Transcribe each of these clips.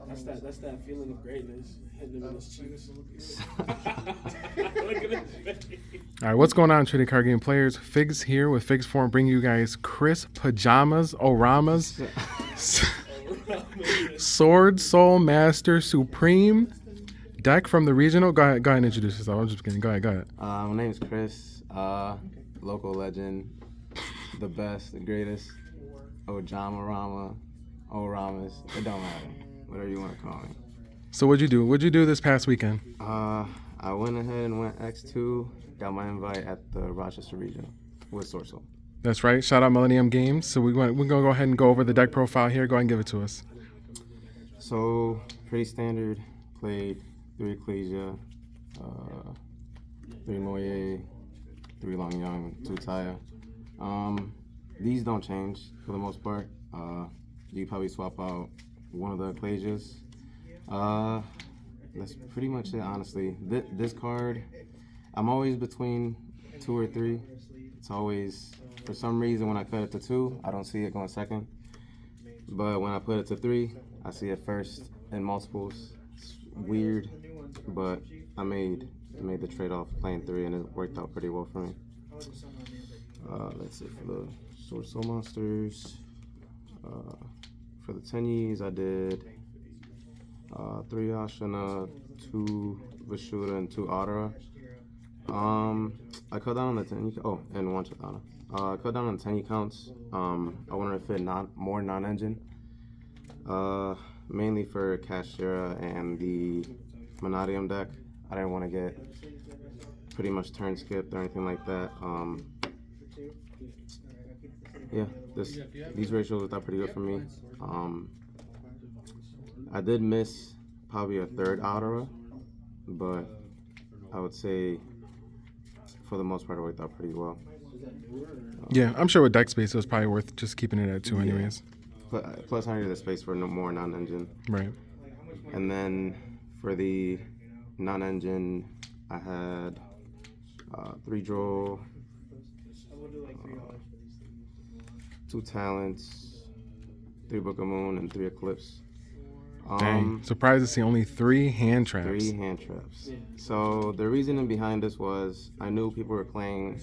That's that feeling of greatness hitting him in his cheeks. Look at his face. All right, what's going on, Trading Card Game players? Figs here with Figs Form, bringing you guys Chris Pajamas, Oramas, Swordsoul Master Supreme deck from the regional. Go ahead and introduce yourself. I'm just kidding. Go ahead. My name's Chris, local legend, the best, the greatest, Ojama Oramas. It don't matter, whatever you want to call me. So what'd you do? What'd you do this past weekend? I went ahead and went X2, got my invite at the Rochester regional with Swordsoul. That's right. Shout out Millennium Games. So we're going to go ahead and go over the deck profile here. Go ahead and give it to us. So, pretty standard. Played 3 Ecclesia, 3 Moye, 3 Long Young, 2 Taya. These don't change for the most part. You probably swap out one of the Ecclesias. That's pretty much it, honestly. This card, I'm always between 2 or 3. It's always, for some reason, when I cut it to 2, I don't see it going second. But when I put it to 3, I see it first in multiples. It's weird, but I made the trade-off playing 3, and it worked out pretty well for me. That's it for the Swordsoul monsters. For the Tenyis, I did 3 Ashana, 2 Vashuda, and 2 Adara. I cut down on the 10. And 1 Chatana. I cut down on the 10 counts. I wanted to fit more non-engine. Mainly for Kashira and the Millennium deck. I didn't want to get pretty much turn skipped or anything like that. Yeah, these ratios worked out pretty good for me. I did miss probably a 3rd Adara, but I would say for the most part it worked out pretty well. Yeah, I'm sure with deck space it was probably worth just keeping it at 2 anyways. Plus I needed the space for no more non-engine. Right. And then for the non-engine, I had 3 Droll, 2 Talents, 3 Book of Moon, and 3 Eclipse. Dang. Surprised to see only 3 hand traps. 3 hand traps. So the reasoning behind this was I knew people were playing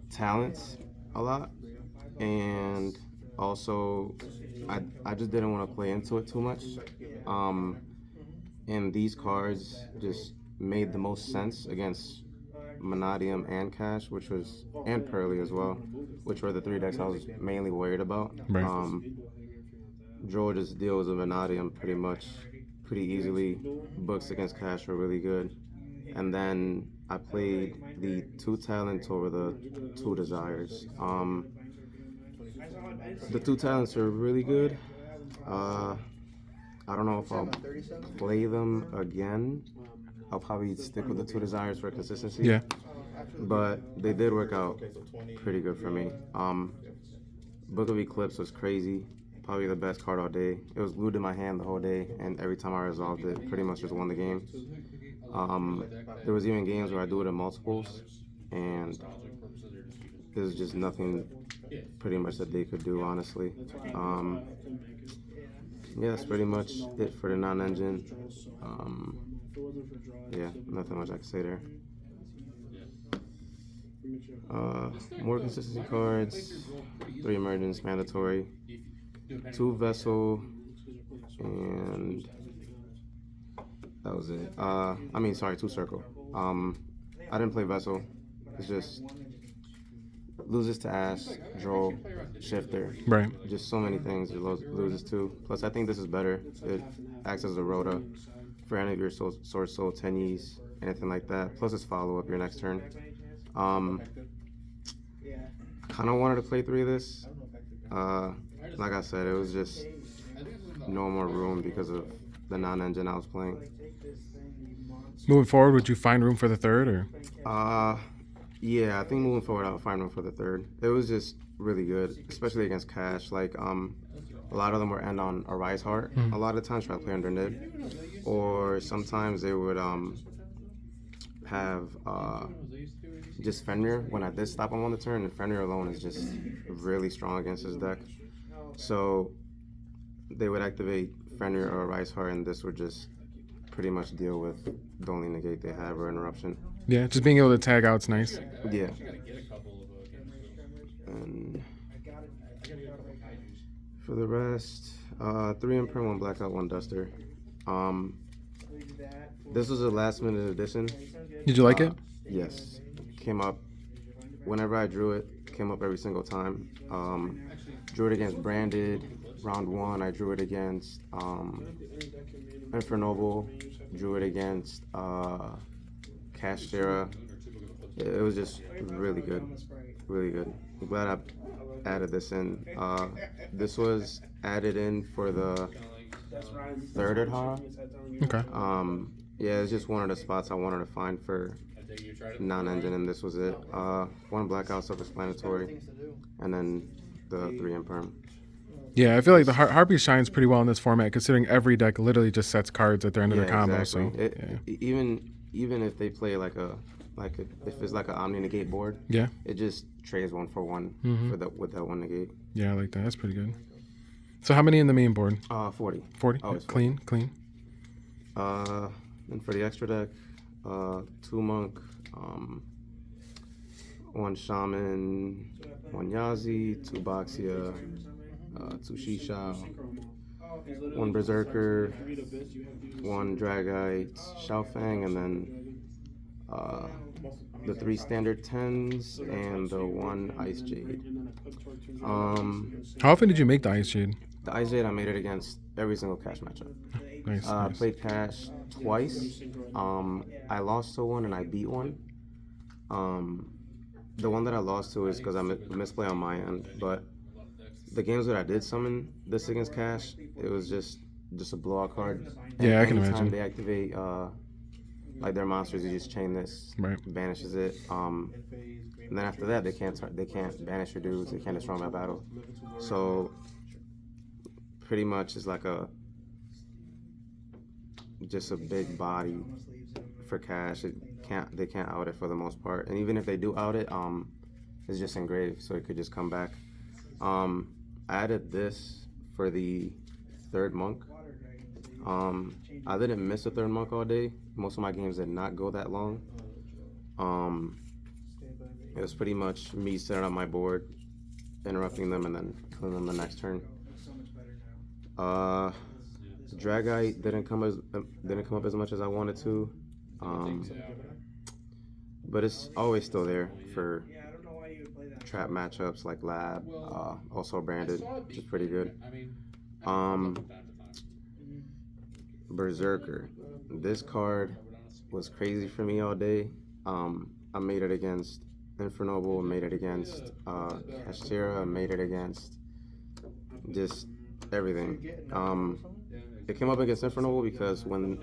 Talents a lot, and also I just didn't want to play into it too much. And these cards just made the most sense against Millennium and Cash, and Pearly as well, which were the 3 decks I was mainly worried about. Right. Droll just deals with Millennium pretty easily. Books against Cash were really good. And then I played the 2 Talents over the 2 Desires. The 2 Talents are really good. I don't know if I'll play them again. I'll probably stick with the 2 Desires for consistency. Yeah. But they did work out pretty good for me. Book of Eclipse was crazy. Probably the best card all day. It was glued in my hand the whole day, and every time I resolved it, pretty much just won the game. There was even games where I do it in multiples, and there's just nothing pretty much that they could do, honestly. Yeah, that's pretty much it for the non-engine. Yeah, nothing much I can say there. More consistency cards, 3 emergence mandatory, 2 vessel, and that was it. 2 circle. I didn't play vessel. It's just loses to Ash, Droll, Shifter. Right. Just so many things it loses to. Plus, I think this is better. It acts as a rota for any of your Swordsoul, Tenyis, anything like that. Plus, it's follow up your next turn. I kind of wanted to play 3 of this. Like I said, it was just no more room because of the non-engine I was playing. Moving forward, would you find room for the 3rd, or? Yeah, I think moving forward, I'll find room for the 3rd. It was just really good, especially against Cash. Like, a lot of them would end on a Rise Heart. A lot of times, try to play under Nib, or sometimes they would have just Fenrir when I did stop him on the turn, and Fenrir alone is just really strong against his deck. So they would activate Fenrir or Rice Heart, and this would just pretty much deal with the only negate they have or interruption. Yeah, just being able to tag out's nice. Yeah. And for the rest, 3 Imperm, 1 Blackout, 1 Duster. This was a last minute addition. Did you like it? Yes. Came up whenever I drew it, came up every single time. Drew it against Branded. Round 1, I drew it against Infernoble. Drew it against Castera. It was just really good. Really good. I'm glad I added this in. This was added in for the 3rd Adhara. Okay. Yeah, it's just one of the spots I wanted to find for non-engine, and this was it. 1 Blackout, self-explanatory, and then the 3 Imperm. Yeah, I feel like the Harpy shines pretty well in this format, considering every deck literally just sets cards at their end of their combo. Exactly. So Even if they play if it's like an Omni negate board, yeah, it just trades 1 for 1 with that 1 negate. Yeah, I like that. That's pretty good. So how many in the main board? 40. 40. Oh, it's clean. And for the extra deck, 2 Monk, 1 Shaman, 1 Yazi, 2 Boxia, 2 Shisha, 1 Berserker, 1 Dragite, Xiaofang, and then the 3 standard 10s and the 1 Ice Jade. How often did you make the Ice Jade? The Ice Jade, I made it against every single cash matchup. Nice. Played cash twice. I lost to 1 and I beat 1. The one that I lost to is because I misplay on my end, but the games that I did summon this against cash, it was just a blowout card. Yeah, I can anytime imagine. they activate like their monsters, you just chain this, Right. banishes it. And then after that, they can't banish your dudes. They can't destroy my battle. So pretty much it's like just a big body for cash. They can't out it for the most part, and even if they do out it, it's just engraved, so it could just come back. I added this for the 3rd Monk. I didn't miss a 3rd Monk all day. Most of my games did not go that long. It was pretty much me setting up my board, interrupting them, and then killing them the next turn. Dragite didn't come up as much as I wanted to, but it's always still there for trap matchups like Lab, also Branded, which is pretty good. Berserker. This card was crazy for me all day. I made it against Infernoble, made it against Castera, made it against just everything. It came up against Infernoble because when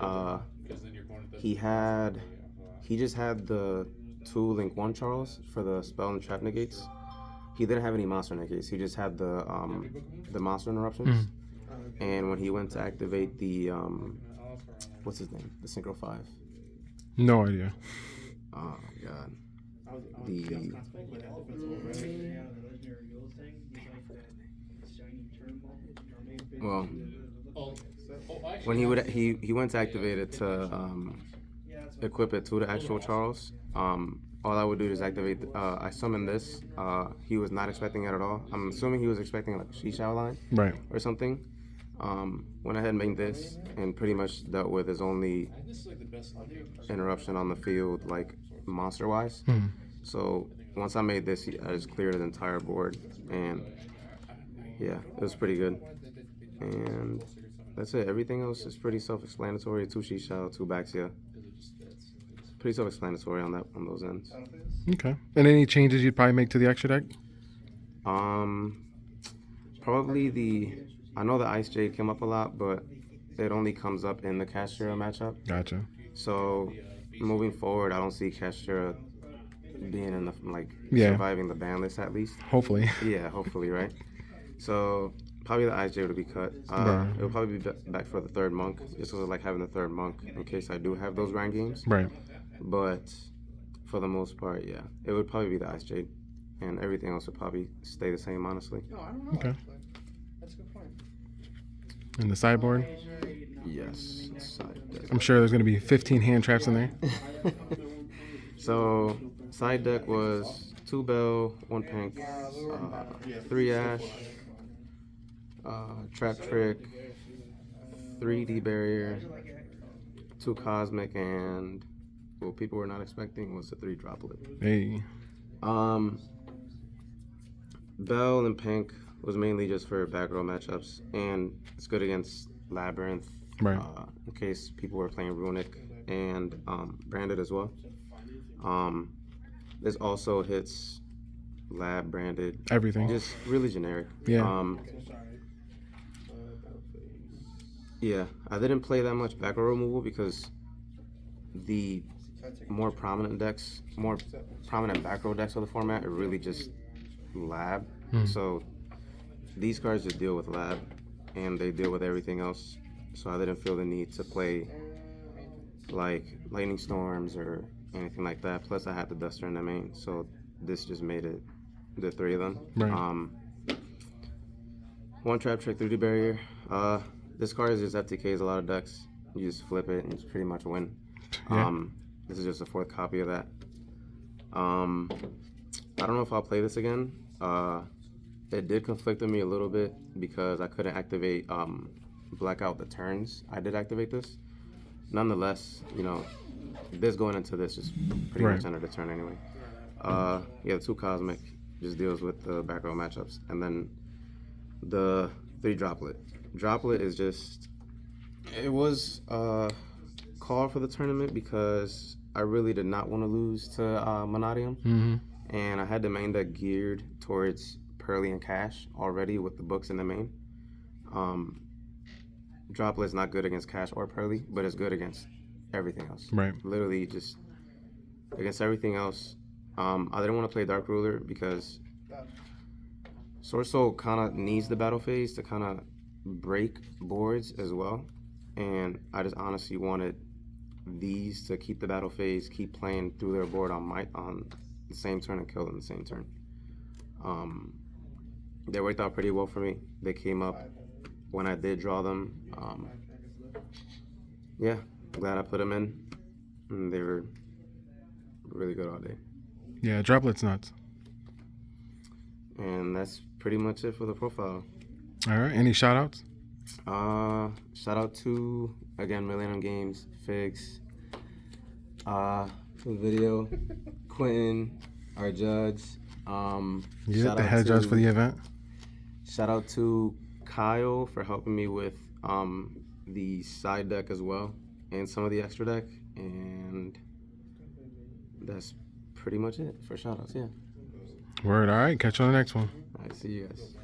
he just had the 2 Link 1 Charles for the spell and trap negates. He didn't have any monster negates. He just had the monster interruptions. And when he went to activate the what's his name? The Synchro 5. No idea. Oh my god. Well, when he went to activate it to equip it to the actual Charles. All I would do is activate. I summoned this. He was not expecting it at all. I'm assuming he was expecting like a Shisha line, Right. or something. Went ahead and made this, and pretty much dealt with his only interruption on the field, like monster-wise. So once I made this, I just cleared the entire board, and yeah, it was pretty good. And that's it. Everything else is pretty self-explanatory. 2 Shisha, 2 Baxia. Pretty self-explanatory on those ends. Okay. And any changes you'd probably make to the extra deck? Probably I know the Ice Jade came up a lot, but it only comes up in the Castera matchup. Gotcha. So moving forward, I don't see Castera being in the surviving the ban list at least. Hopefully. Yeah, hopefully, right? So probably the Ice Jade would be cut. It'll probably be back for the 3rd Monk, just because I like having the 3rd Monk in case I do have those grind games. Right. But for the most part, yeah, it would probably be the Ice Jade, and everything else would probably stay the same, honestly. Okay. That's a good point. And the sideboard. Yes, side deck. I'm sure there's gonna be 15 hand traps in there. So side deck was 2 bell, 1 pink, 3 ash, trap trick, 3D barrier, 2 cosmic, and what people were not expecting was a 3 droplet. Hey. Bell and pink was mainly just for back row matchups, and it's good against Labyrinth, Right. In case people were playing Runic and Branded as well. This also hits Lab, Branded, Everything. just really generic. Yeah. Yeah, I didn't play that much back row removal because the more prominent back row decks of the format are really just Lab. So these cards just deal with Lab, and they deal with everything else. So I didn't feel the need to play like Lightning Storms or anything like that. Plus I had the Duster in the main, so this just made it the 3 of them. Right. 1 trap trick, 3D barrier. This card is just FTKs a lot of decks. You just flip it and it's pretty much a win. Yeah. This is just a 4th copy of that. I don't know if I'll play this again. It did conflict with me a little bit because I couldn't activate Blackout the turns. I did activate this. Nonetheless, you know, this going into this is pretty much end of the turn anyway. Yeah, the 2 cosmic just deals with the back row matchups, and then the 3 droplet. Droplet is just, it was called for the tournament because I really did not want to lose to Millennium, and I had the main deck geared towards Pearly and Cash already with the books in the main. Droplet's not good against Cash or Pearly, but it's good against everything else. Right. Literally just against everything else. I didn't want to play Dark Ruler because Swordsoul kind of needs the battle phase to kind of break boards as well, and I just honestly wanted these to keep the battle phase, keep playing through their board on the same turn and kill them the same turn. They worked out pretty well for me. They came up when I did draw them. Yeah, glad I put them in, and they were really good all day. Yeah, Droplet's nuts. And that's pretty much it for the profile. All right. Any shout outs? Shout out to, again, Millennium Games, Figs, for the video, Quentin, our judge. Yeah, the head judge for the event. Shout out to Kyle for helping me with the side deck as well, and some of the extra deck. And that's pretty much it for shout outs, yeah. Word. All right. Catch you on the next one. All right, see you guys.